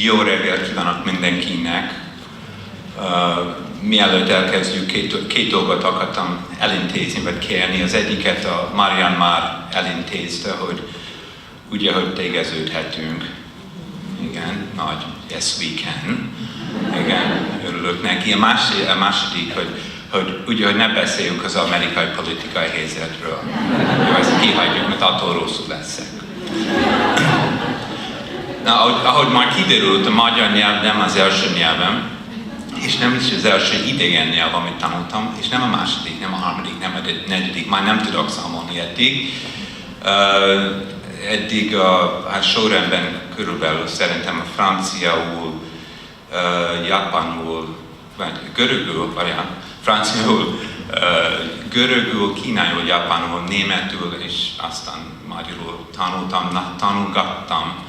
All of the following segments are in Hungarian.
Jó reggelt kívánok mindenkinek! Mielőtt elkezdjük, két dolgot akartam elintézni, vagy kérni. Az egyiket a Marian már elintézte, hogy ugye, hogy tegeződhetünk. Igen, nagy, yes we can. Igen, örülök neki. A második, hogy ugye, hogy ne beszéljünk az amerikai politikai helyzetről. Jó, ezt kihagyjuk, mert attól rosszul leszek. Na, ahogy már kiderült, a magyar nyelv nem az első nyelvem, és nem is az első idegen nyelv, amit tanultam, és nem a második, nem a harmadik, nem a negyedik, már nem tudok számolni eddig. Eddig hát sorrendben körülbelül szerintem a franciául, japánul, vagy görögül, franciául, görögül, kínaiul, japánul, németül, és aztán magyarul tanulgattam.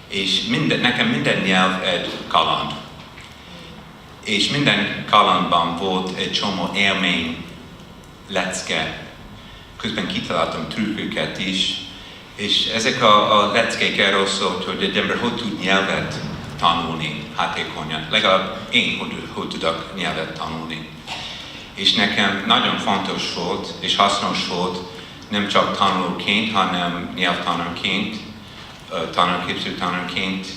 És nekem minden nyelv egy kaland. És minden kalandban volt egy csomó élmény, lecke. Közben kitaláltam trükköket is. És ezek a leckék erről szólt, hogy egy ember hogy tud nyelvet tanulni hatékonyan. Legalább én hogy tudok nyelvet tanulni. És nekem nagyon fontos volt, és hasznos volt, nem csak tanulóként, hanem nyelvtanulóként, tanulóképző tanulóként,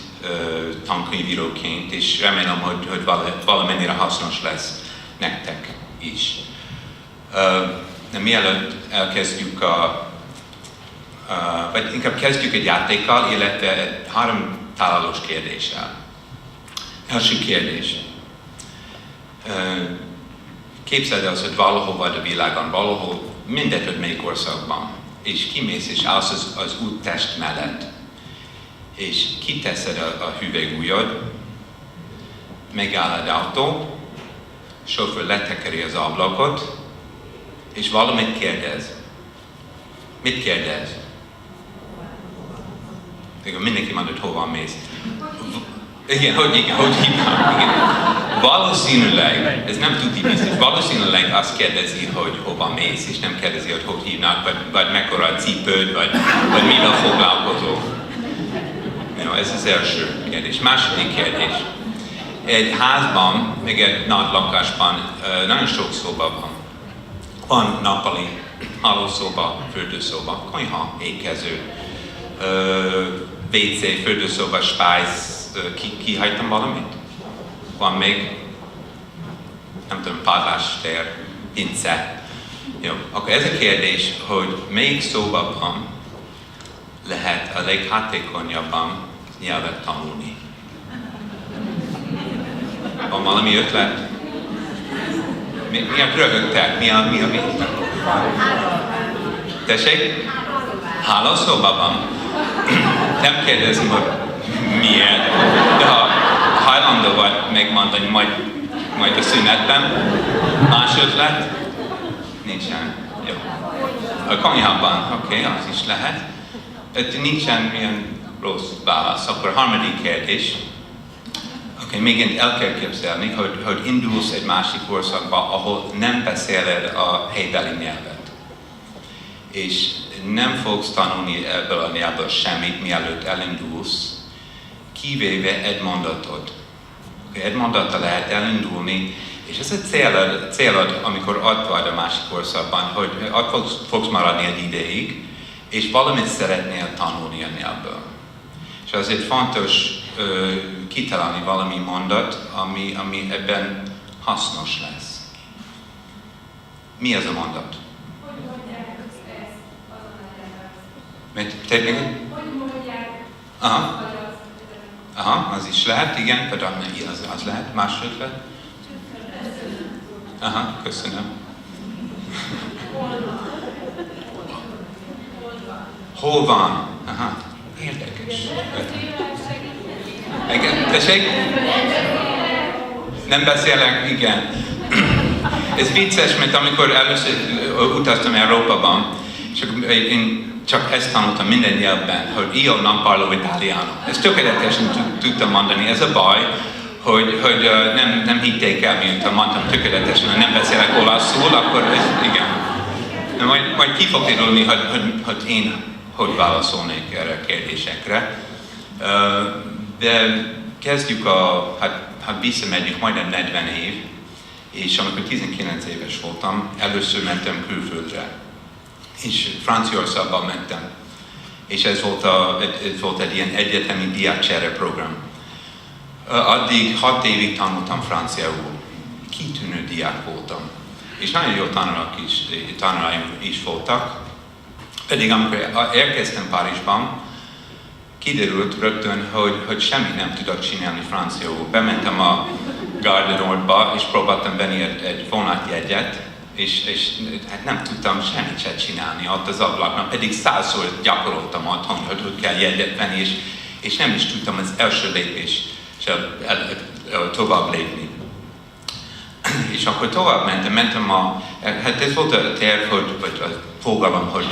tankönyvíróként, és remélem, hogy valamennyire hasznos lesz nektek is. De mielőtt elkezdjük vagy inkább kezdjük egy játékkal, illetve 3 találós kérdéssel. Első kérdés. Képzeld el, hogy valahol vagy a világon, valahol mindegy, hogy melyik országban, és kimész és állsz az úttest mellett, és kiteszed a hüvelykujjad, megáll az autó, sofőr letekeri az ablakot, és valamit kérdez. Mit kérdez? Mindenki mondod, hova mész. Igen, hogy hívnak. Igen. Valószínűleg, ez nem tudni biztos, valószínűleg azt kérdezi, hogy hova mész, és nem kérdezi, hogy hívnak, vagy mekkora a cipőd, vagy mivel foglalkozol. Ez az első kérdés. Második kérdés. Egy házban, meg egy nagy lakásban nagyon sok szoba van. Van nappali, hálószoba, fürdőszoba, konyha, étkező, WC, fürdőszoba, spájz, kihagytam valamit? Van még, nem tudom, padlástér, pince. Jó, akkor ez a kérdés, hogy melyik szobában lehet a leghatékonyabban nyelvet tanulni. Van valami ötlet? Mi a röhögtek? Mi a vét? Tessék? Hálószobában? Nem kérdezem, hogy miért, de ha hajlandó vagy megmondani majd a szünetben, más ötlet? Nincsen. Jó. A konyhában, oké, az is lehet. Nincsen milyen rossz válasz. Akkor a harmadik kérdés. Még el kell képzelni, hogy indulsz egy másik országba, ahol nem beszéled a helybeli nyelvet. És nem fogsz tanulni ebből a nyelvből semmit, mielőtt elindulsz, kivéve egy mondatot. Egy mondattal lehet elindulni, és ez a célod, amikor ott vagy a másik országban, hogy ott fogsz maradni egy ideig, és valamit szeretnél tanulni a nyelvből. És azért fontos kitalálni valami mondat, ami ebben hasznos lesz. Mi ez a mondat? Hogy mondják ezt azon a nyelven? Hogy mondják Aha, az is lehet, igen, például az lehet, más ötlet? Aha, köszönöm. Hol van? Aha, érdekes. Igen, tessék? Nem beszélek, igen. Ez vicces, mert amikor először utaztam Európában, és én csak ezt tanultam minden nyelvben, hogy io non parlo italiano. Ezt tökéletesen tudtam mondani. Ez a baj, hogy nem hitték el, miután mondtam tökéletesen, hogy nem beszélek olaszul, akkor ez, igen. De majd ki fog derülni, hogy én hogy válaszolnék erre a kérdésekre. De kezdjük hát visszamegyünk majdnem 40 év, és amikor 19 éves voltam, először mentem külföldre. És Franciaországban mentem. És ez volt egy ilyen egyetemi diákcsere program. Addig 6 évig tanultam franciául. Kitűnő diák voltam. És nagyon jó tanáraim is voltak. Pedig amikor érkeztem Párizsban, kiderült rögtön, hogy semmit nem tudok csinálni franciául. Bementem a garderobba, és próbáltam venni egy vonatjegyet, és hát nem tudtam semmit sem csinálni ott az ablaknak, pedig 100-szor gyakoroltam otthon, hogy kell jegyet venni, és nem is tudtam az első lépéssel tovább lépni. És akkor tovább mentem hát ez volt a terv, vagy a fogalom, hogy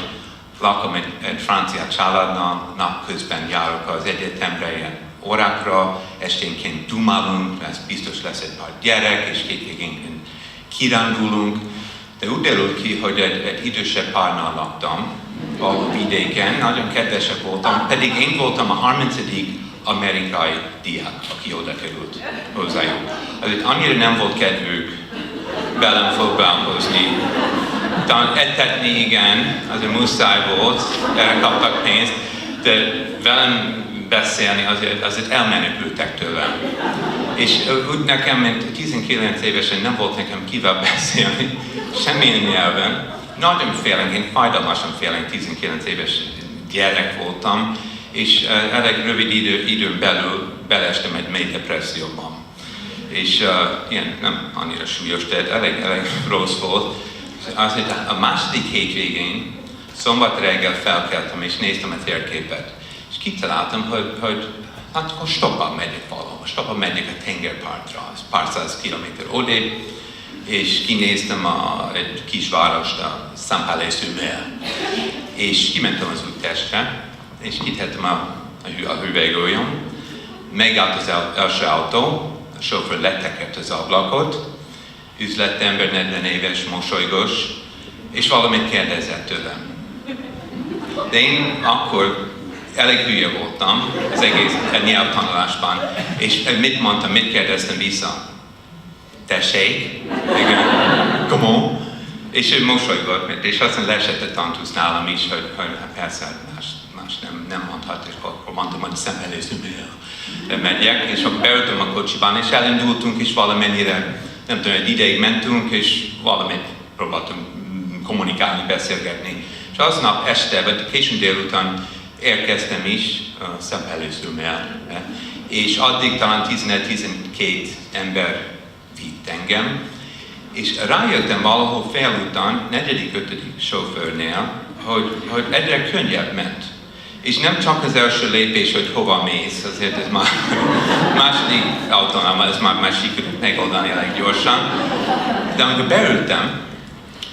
lakom egy francia családnál, napközben járok az egyetemre ilyen órákra, esténként dumálunk, ez biztos lesz egy pár gyerek, és hétvégén kirándulunk. De úgy derült ki, hogy egy idősebb párnál laktam, a vidéken, nagyon kedvesek voltam, pedig én voltam a 30. amerikai diák, aki oda került hozzájuk. Azért annyira nem volt kedvük velem foglalkozni. Talán ettetni igen, azért muszáj volt, erre kaptak pénzt, de velem beszélni azért elmenekültek tőlem. És úgy nekem, mint 19 évesen nem volt nekem kivel beszélni, semmilyen nyelven. Nagyon félünk, én fájdalmasan félünk, 19 éves gyerek voltam, és elég rövid időn belül beleestem egy mély depresszióban. És ilyen nem annyira súlyos, de elég rossz volt. Azért a második hétvégén, szombat reggel felkeltem és néztem a térképet. És kitaláltam, hogy hát akkor stoppa megyek valahol, stoppa megyek a tengerpartra, az pár száz kilométer odébb, és kinéztem egy kis várost, a Saint-Palais-sur-Mer. És kimentem az úttestre, és kitettem a hüvelykujjam, megállt az első autó, a sofőr letekert az ablakot, üzletember, 40 éves, mosolygós, és valamit kérdezett tőlem. De én akkor elég hülye voltam az egész nyelvtanulásban, és mit kérdeztem vissza? Tessék? Igen. Comment? És ő mosolygott, és aztán leesett a tantusz nálam is, hogy persze más nem mondhat, és akkor mondtam, hogy Saint-Palais-sur-Mer megyek, és akkor beültem a kocsiban, és elindultunk, és valamennyire, nem tudom, egy ideig mentünk, és valamit próbáltunk kommunikálni, beszélgetni. És aznap este, vagy későn délután érkeztem is Saint-Palais-sur-Mer, és addig talán 11-12 ember vitt engem, és rájöttem valahol félután, 4.-5. sofőrnél, hogy egyre könnyebb ment. És nem csak az első lépés, hogy hova mész, azért ez már második autónál, ez már sikerült megoldani elég gyorsan. De amikor beültem,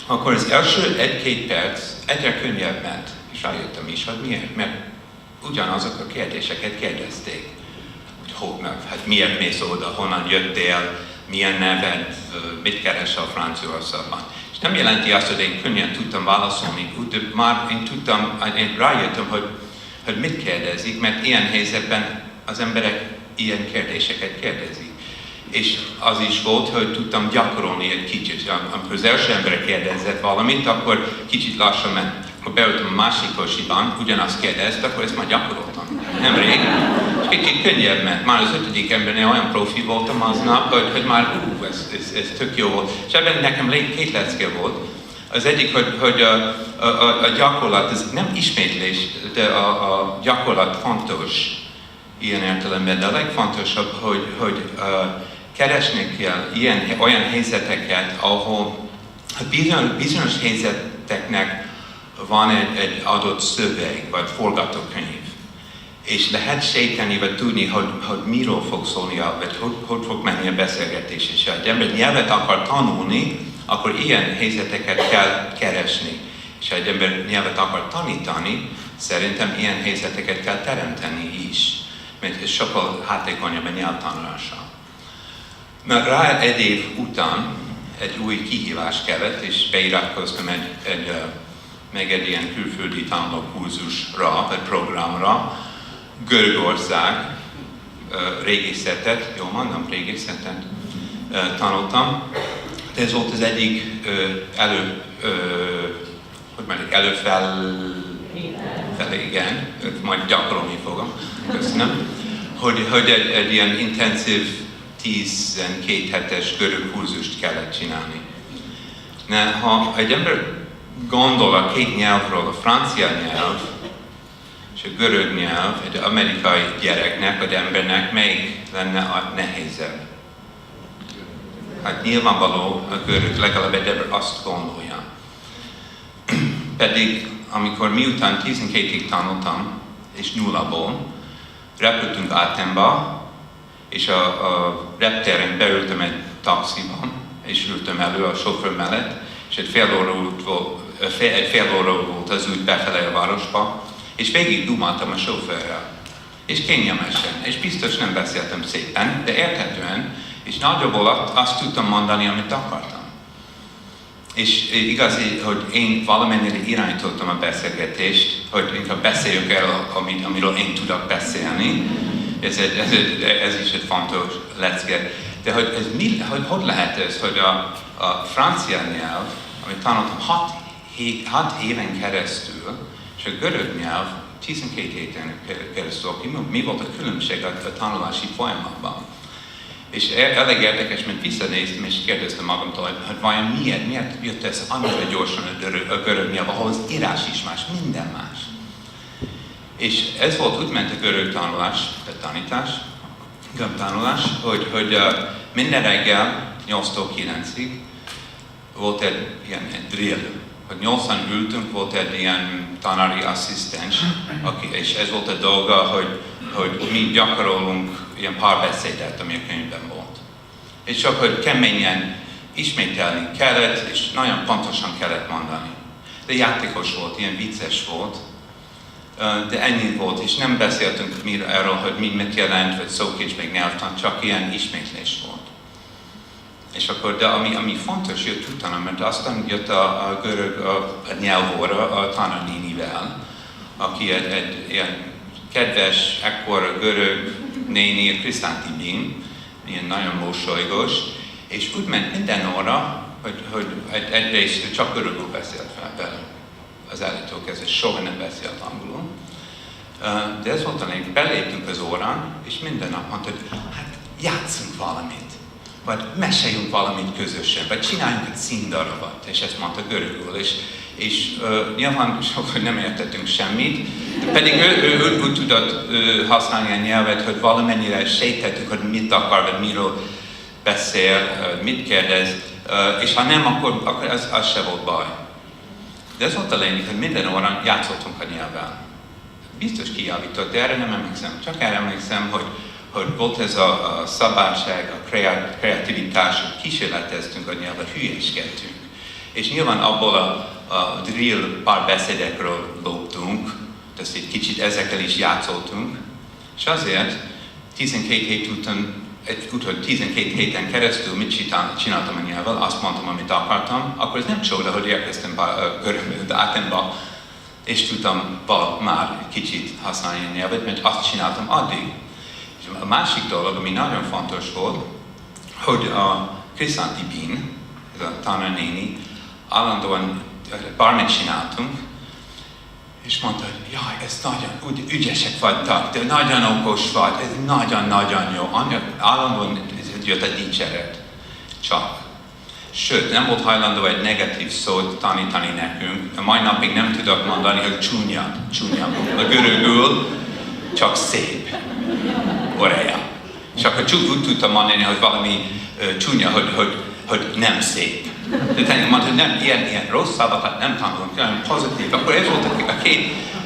akkor az első 1-2 perc egyre könnyebb ment. És rájöttem is, hogy miért? Mert ugyanazok a kérdéseket kérdezték. Hát miért mész oda, honnan jöttél, milyen neved, mit keresel Franciaországban. És nem jelenti azt, hogy én könnyen tudtam válaszolni, de már én rájöttem, hogy mit kérdezik, mert ilyen helyzetben az emberek ilyen kérdéseket kérdezik. És az is volt, hogy tudtam gyakorolni egy kicsit. Amikor az első ember kérdezett valamit, akkor kicsit lassan ment. Akkor beültem a másik kocsiban, ugyanazt kérdezt, akkor ezt már gyakoroltam. Nemrég. És kicsit könnyebb ment. Már az 5. embernél olyan profi voltam aznap, hogy már ez tök jó volt. És ebben nekem 2 lecke volt. Az egyik, hogy a gyakorlat, ez nem ismétlés, de a gyakorlat fontos ilyen értelemben, de a legfontosabb, hogy keresni kell olyan helyzeteket, ahol bizonyos helyzeteknek van egy adott szöveg, vagy forgatókönyv. És lehet sejteni, vagy tudni, hogy miről fog szólni, vagy hogy fog menni a beszélgetés. És ha egy ember nyelvet akar tanulni, akkor ilyen helyzeteket kell keresni. És ha egy ember nyelvet akar tanítani, szerintem ilyen helyzeteket kell teremteni is. Mert ez sokkal hatékonyabb a nyelvtanulása. Mert rá egy év után egy új kihívás kellett, és beiratkoztam egy ilyen külföldi tanulókurzusra, vagy programra, Görögországba, régészetet, jól mondom, régészetet tanultam. De ez volt az egyik előfelé, igen, majd gyakorolni fogom, köszönöm, hogy egy ilyen intenzív 12 hetes görög kurzust kellett csinálni. Ha egy ember gondol a két nyelvről, a francia nyelv és a görög nyelv, egy amerikai gyereknek vagy embernek melyik lenne a nehézebb? Hát nyilvánvaló a görög, legalább egy ember azt gondolja. Pedig amikor miután 12-ig tanultam, és nullaból, repültünk Athénba, és a reptéren beültem egy taxiban, és ültem elő a sofőr mellett, és egy fél óra volt az út befelé a városba, és végig dumáltam a sofőrrel. És kényelmesen, és biztos nem beszéltem szépen, de érthetően, és nagyjából azt tudtam mondani, amit akartam. És igazi, hogy én valamennyire irányítottam a beszélgetést, hogy inkább beszéljük el, amiről én tudok beszélni. Ez is egy fontos lecke. De hogy lehet ez, hogy a francia nyelv, amit tanultam 6 éven keresztül, és a görög nyelv 12 héten keresztül, mi volt a különbség a tanulási folyamatban? És elég érdekes, mert visszanéztem és kérdeztem magamtól, hogy vajon miért jött ez annyira gyorsan a görög nyelv, ahol az írás is más, minden más. És ez volt, úgy ment a görög tanulás, a tanítás, tanulás, hogy minden reggel 8-tól 9-ig volt egy drill, hogy 8-an ültünk, volt egy ilyen tanári asszisztens, és ez volt a dolga, hogy mi gyakorolunk ilyen párbeszédet, ami a könyvben volt. És csak, hogy keményen ismételni kellett, és nagyon pontosan kellett mondani. De játékos volt, ilyen vicces volt, de ennyi volt, és nem beszéltünk erről, hogy mit jelent, vagy szókincs, meg nyelvtan, csak ilyen ismétlés volt. És akkor, de ami fontos jött utána, mert aztán jött a görög a nyelvóra a tanárnénivel, aki egy ilyen kedves, ekkor görög néni, Krisztánti Bín, ilyen nagyon mosolygós, és úgy ment minden óra, hogy egyrészt csak görögül beszélt fel vele. Az elejétől kezdve soha nem beszélt angolul. De ez volt a lényeg, beléptünk az órán, és minden nap mondta, hogy hát játszunk valamit, vagy meséljünk valamit közösen, vagy csináljunk egy színdarabot, és ezt mondta görögül, és nyilván sokkal nem értettünk semmit, de pedig ő úgy tudott használni a nyelvet, hogy valamennyire sejtettük, hogy mit akar, vagy miről beszél, mit kérdez, és ha nem, akkor az se volt baj. De ez volt a lényeg, hogy minden órán játszottunk a nyelvvel. Biztos kijavított, de erre nem emlékszem. Csak erre emlékszem, hogy volt ez a szabadság, a kreativitás, hogy kísérleteztünk a nyelvvel, hülyeskedtünk. És nyilván abból a drill párbeszédekről loptunk, de egy kicsit ezekkel is játszottunk. És azért 12 héten keresztül mit csináltam a nyelvvel, azt mondtam, amit akartam, akkor ez nem csoda, hogy érkeztem Athénba, és tudtam már kicsit használni a nyelvet, mert azt csináltam addig. És a másik dolog, ami nagyon fontos volt, hogy a Krisztánti Bín, ez a tanárnéni, állandóan bármit csináltunk, és mondta, hogy jaj, ez nagyon úgy ügyesek vagytok, de nagyon okos vagy, ez nagyon-nagyon jó. Állandóan jött a dicséret. Csak. Sőt, nem volt hajlandó egy negatív szót tanítani nekünk. A mai napig nem tudok mondani, hogy csúnya. A görögül csak szép. Oreja. És akkor úgy tudtam mondani, hogy valami csúnya, hogy nem szép. De tényleg mondta, hogy nem, ilyen rossz szavakat nem tanulunk, hanem pozitív. Akkor ez volt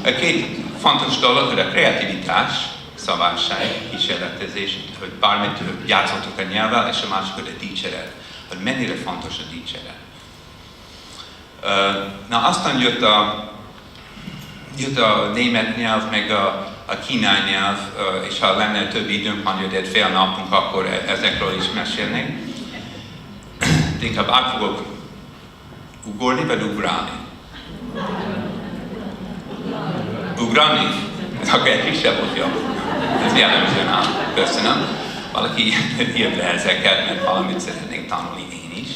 a két fontos dolog, hogy a kreativitás, szabadság, kísérletezés, hogy bármit játszottuk a nyelvvel, és a másik, hogy a dicséret. Hogy mennyire fontos a dicséret. Na aztán jött a német nyelv, meg a kínai nyelv, és ha lenne több időnk, mondjuk egy fél napunk, akkor ezekről is mesélnék. De inkább át fogok ugorni, vagy ugrálni? Ugrani? Ez akkor egy kisebb volt jobb. Ez jellemző nálam. Köszönöm. Valaki írt le ezeket, mert valamit szeretnék tanulni én is.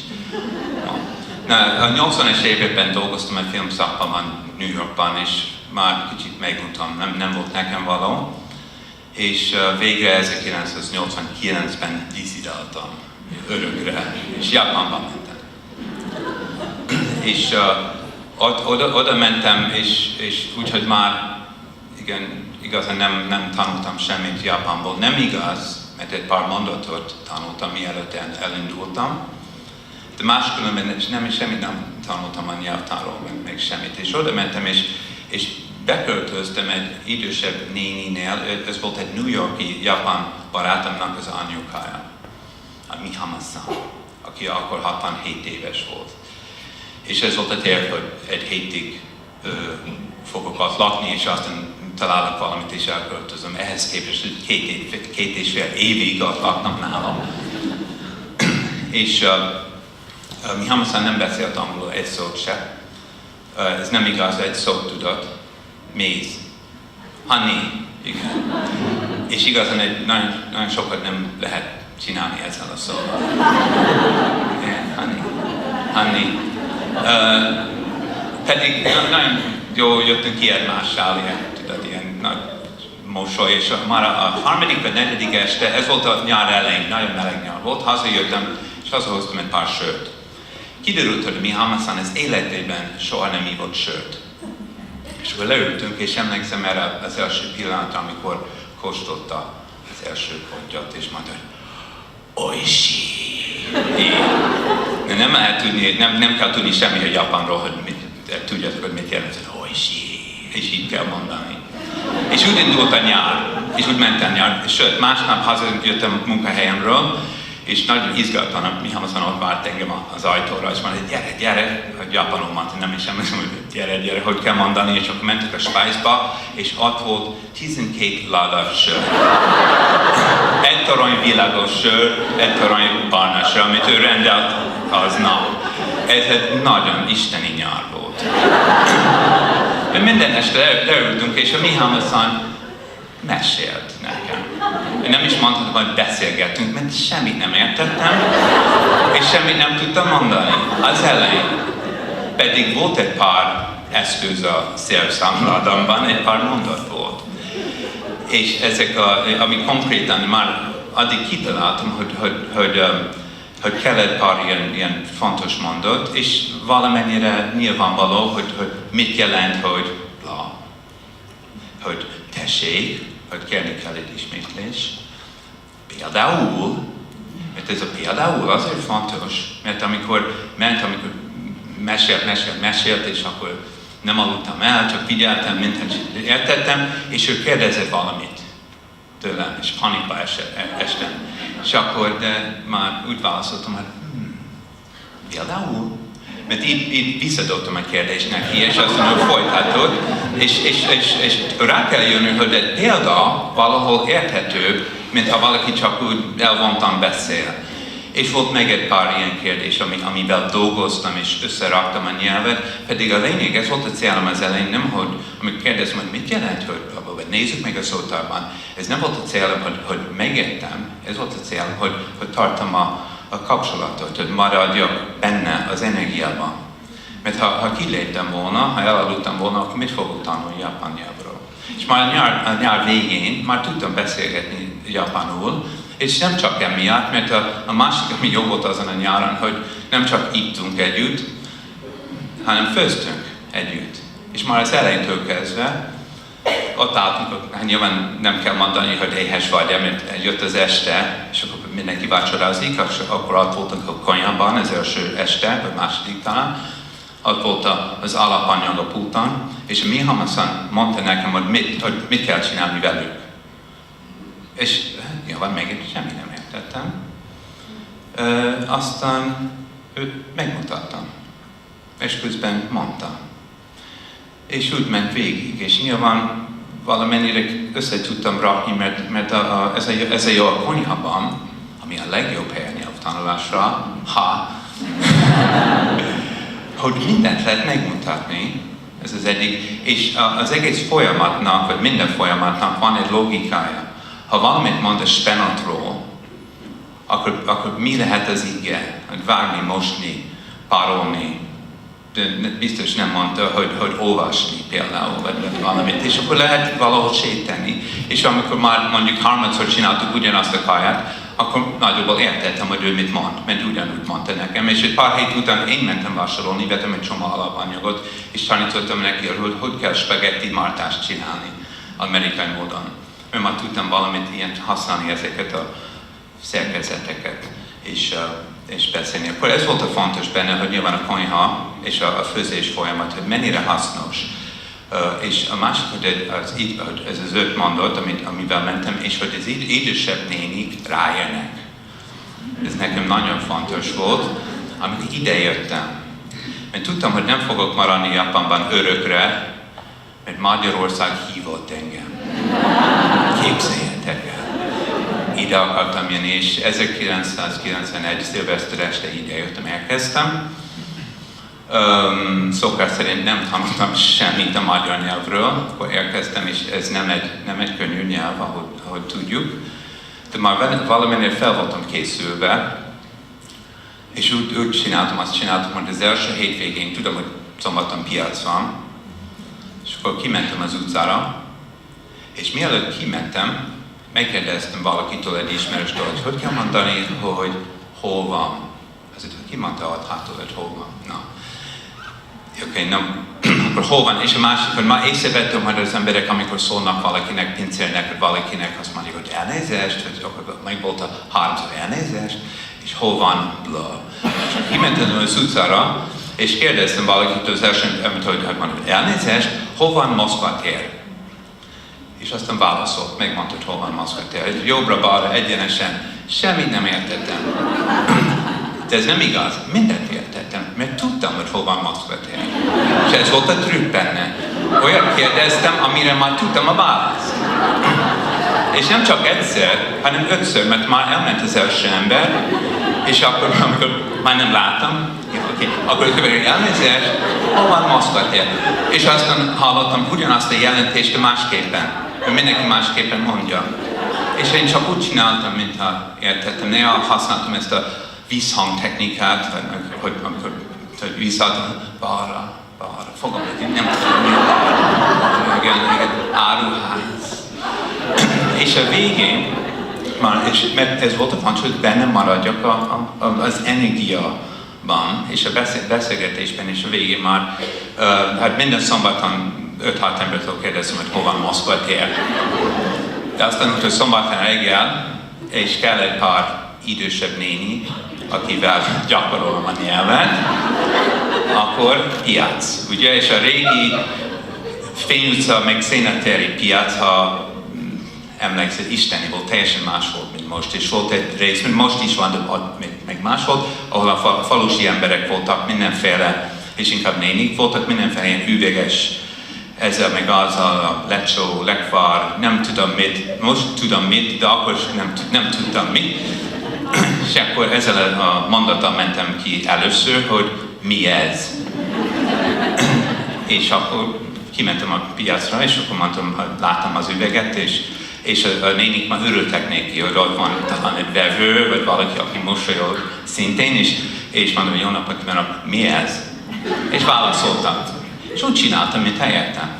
A 80-es években dolgoztam egy filmszakban New Yorkban, és már kicsit megutam, nem volt nekem való. És végre 1989-ben diszidáltam örökre, és Japánban mentem. És oda mentem, és úgyhogy már igazán nem tanultam semmit Japánból. Nem igaz, mert egy pár mondatot tanultam, mielőtt elindultam. De máskülönben semmit nem tanultam a nyelvtanról, meg semmit. És oda mentem, és beköltöztem egy idősebb néninél, ez volt egy New York-i japán barátomnak az anyukája, a Mihama-san, aki akkor 67 éves volt. És ez volt a terv, hogy egy hétig fogok ott lakni, és aztán találok valamit, és elköltözöm. Ehhez képest két és fél évig ott laktam nálam. És Mihama-san nem beszélt angolul egy szót se. Ez nem igaz, egy szót tudott. Méz. Honey. Igen. És igazán nagyon sokat nem lehet csinálni ezzel a szóval. Yeah, honey. Pedig nagyon jó jöttünk ki egymással, ilyen nagy mosoly, és már a harmadik vagy negyedik este, ez volt a nyár elején, nagyon meleg nyár volt, hazajöttem, és hazahoztam egy pár sört. Kiderült, hogy Mihama-san az életében soha nem ívott sört. És akkor leültünk, és emlékszem erre az első pillanatra, amikor kóstolta az első pontyot, és mondta, hogy oishi. Nem lehet tudni, nem kell tudni semmi a Japánról, hogy tudjátok, hogy mit jelent, hogy oishi, és így kell mondani. És úgy indult a nyár, és úgy ment a nyár, sőt, másnap hazajöttem munkahelyemről, és nagyon izgaltan, Mihama-san ott várt engem az ajtóra, és mondta, gyere, hogy japanul mondta, nem is emlékszem, hogy gyere, hogy kell mondani, és akkor mentük a Spice-ba, és ott volt 12 láda sör. Egy torony világos sör, egy torony barna sör, amit ő rendelt aznap. Ez egy nagyon isteni nyár volt. De minden este leültünk, és a Mihama-san mesélt nekem. Én nem is mondhatom, hogy beszélgettünk, mert semmit nem értettem, és semmit nem tudtam mondani az elején. Pedig volt egy pár eszköz a szélszámladomban, egy pár mondat volt. És ezek, ami konkrétan már addig kitaláltam, hogy kell egy pár ilyen fontos mondat, és valamennyire nyilvánvaló, hogy mit jelent, hogy bla, hogy tessék, hogy kérni kell egy ismétlés. Például, mert ez a például azért fontos, mert amikor mesélt, és akkor nem aludtam el, csak figyeltem, mintha értettem, és ő kérdezett valamit tőlem, és panikba estem. És akkor, de már úgy válaszoltam, hogy például, mert így visszadottam a kérdést neki, és aztán ő folytatott, és rá kell jönni, hogy egy példa valahol érthető, mint ha valaki csak úgy elvontan beszél. És volt meg egy pár ilyen kérdés, amivel dolgoztam, és összeraktam a nyelvet, pedig a lényeg, ez volt a célom az elején, nem hogy, amikor kérdezem, hogy mit jelent, hogy nézzük meg a szótárban, ez nem volt a célom, hogy megértem, ez volt a célom, hogy tartom a kapcsolatot, hogy maradjak benne az energiában. Mert ha kiléptem volna, ha elaludtam volna, akkor mit fogok tanulni japán nyelvről? És már a nyár végén már tudtam beszélgetni japánul, és nem csak emiatt, mert a másik, ami jó volt azon a nyáron, hogy nem csak ittunk együtt, hanem főztünk együtt. És már az elejétől kezdve, ott álltunk, nyilván nem kell mondani, hogy éhes vagy, mert jött az este, és akkor mindenki vacsorázik, akkor ott voltunk a konyhában az első este, vagy második talán, ott volt az alapanyag a pulton, és a Mihama-san mondta nekem, hogy mit kell csinálni velük. És nyilván még semmi nem értettem. Aztán őt megmutattam, és közben mondtam. És úgy ment végig, és nyilván valamennyire össze tudtam rakni, mert ez a jó a konyhában, ami a legjobb hely a nyelvtanulásra, hogy mindent lehet megmutatni, ez az egyik, és az egész folyamatnak, vagy minden folyamatnak van egy logikája. Ha valamit mond a spenatról, akkor mi lehet az ige? Hogy vágni, mosni, párolni. De biztos nem mondta, hogy olvasni például, vagy valamit. És akkor lehet valahol sétálni. És amikor már mondjuk harmadszor csináltuk ugyanazt a kaját, akkor nagyjából értettem, hogy ő mit mond, mert ugyanúgy mondta nekem. És egy pár hét után én mentem vásárolni, vettem egy csomó alapanyagot, és tanítottam neki, hogy kell spagetti mártást csinálni amerikai módon. Mert már tudtam valamit ilyen használni ezeket a szerkezeteket, és beszélni. Akkor ez volt a fontos benne, hogy nyilván a konyha és a főzés folyamat, hogy mennyire hasznos. És a másik, hogy ez az 5 mondat, amivel mentem, és hogy az idősebb nénik rájönnek. Ez nekem nagyon fontos volt, amikor idejöttem. Mert tudtam, hogy nem fogok maradni Japánban örökre, mert Magyarország hívott engem. Képzeljetek el. Ide akartam jönni, és 1991. szilveszter este idejöttem, elkezdtem. Szokás szerint nem tanultam semmit a magyar nyelvről, akkor elkezdtem, és ez nem egy könnyű nyelv, ahogy tudjuk. De már valamennyire fel voltam készülve, és úgy csináltam, hogy az első hétvégén, tudom, hogy szombaton piac van, és akkor kimentem az utcára, és mielőtt kimentem, megkérdeztem valakitől, egy ismerőstől, hogy kell mondani, hogy hol van. Azért, hogy ki mondta ott hátul, hogy hol van. Na. Oké, nem. Akkor hol van? És a másik, hogy már észrevettem, hogy az emberek, amikor szólnak valakinek, pincérnek, vagy valakinek, azt mondják, hogy elnézést, vagy akkor meg volt a 3-szor elnézést, és hol van, bla. És kimentem az utcára, és kérdeztem valakitől az első, hogy mondjuk, elnézést, hol van Moszkva tér? És aztán válaszolt, megmondta, hogy hol van Moszkva tér. Jobbra-balra, egyenesen, semmit nem értettem. De ez nem igaz, mindent értettem, mert tudtam, hogy hol van Moszkva tér. És ez volt a trükk benne. Olyat kérdeztem, amire már tudtam a választ. És nem csak egyszer, hanem 5-ször, mert már elment az első ember, és akkor, amikor már nem láttam, akkor elnézést, hol van Moszkva tér? És aztán hallottam ugyanazt a jelentést, de másképpen. Mert mindenki másképpen mondja. És én csak úgy csináltam, mintha értettem. Néha használtam ezt a vízhangtechnikát, hogy amikor vízadom, balra, fogom, hogy nem tudom, igen, áruház. És a végén, mert ez volt a fontos, hogy bennem maradjak az energiaban, és a beszélgetésben, és a végén már, hát minden szombaton 5-6 embertől kérdeztem, hogy hol van Moszkva tér. De aztán, hogy szombaton reggel, és kell egy pár idősebb néni, akivel gyakorolom a nyelvet, akkor piac, ugye? És a régi Fény utca, meg Szénatéri piac, ha emlékszel, isteni volt, teljesen más volt, mint most. És volt egy rész, mint most is van, de meg más volt, ahol a falusi emberek voltak, mindenféle, és inkább nénik voltak, mindenféle ilyen üveges, ezzel meg azzal, a lecsó, lekvár, nem tudom mit, most tudom mit, de akkor nem tudtam mit. És akkor ezzel a mondattal mentem ki először, hogy mi ez. És akkor kimentem a piacra, és akkor mondtam, hogy láttam az üveget, és a nénik már örültek neki, hogy ott van talán egy vevő, vagy valaki, aki mosolyog szintén, és mondom, hogy jó napot kívánok, mi ez? És válaszoltam. És úgy csináltam, mint helyettem.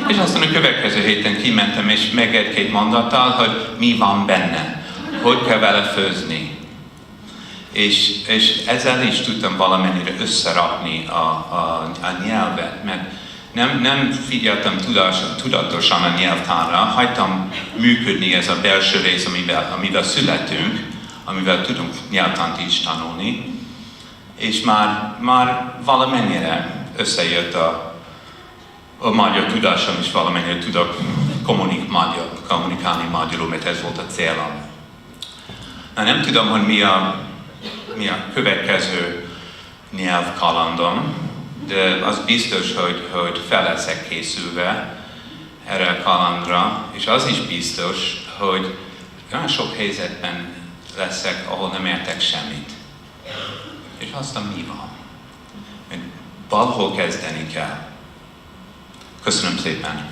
És aztán a következő héten kimentem, és meg egy-két mondattal, hogy mi van benne, hogy kell vele főzni. És ezzel is tudtam valamennyire összerakni a nyelvet, mert nem figyeltem tudatosan a nyelvtanra, hagytam működni ez a belső rész, amivel születünk, amivel tudunk nyelvtant is tanulni, és már valamennyire összejött a magyar tudásom, és valamennyire tudok kommunikálni magyarul, mert ez volt a célom. Nem tudom, hogy mi a következő nyelvkalandom, de az biztos, hogy fel leszek készülve erre a kalandra, és az is biztos, hogy olyan sok helyzetben leszek, ahol nem értek semmit. És aztán mi van? Valahol kezdeni kell. Köszönöm szépen!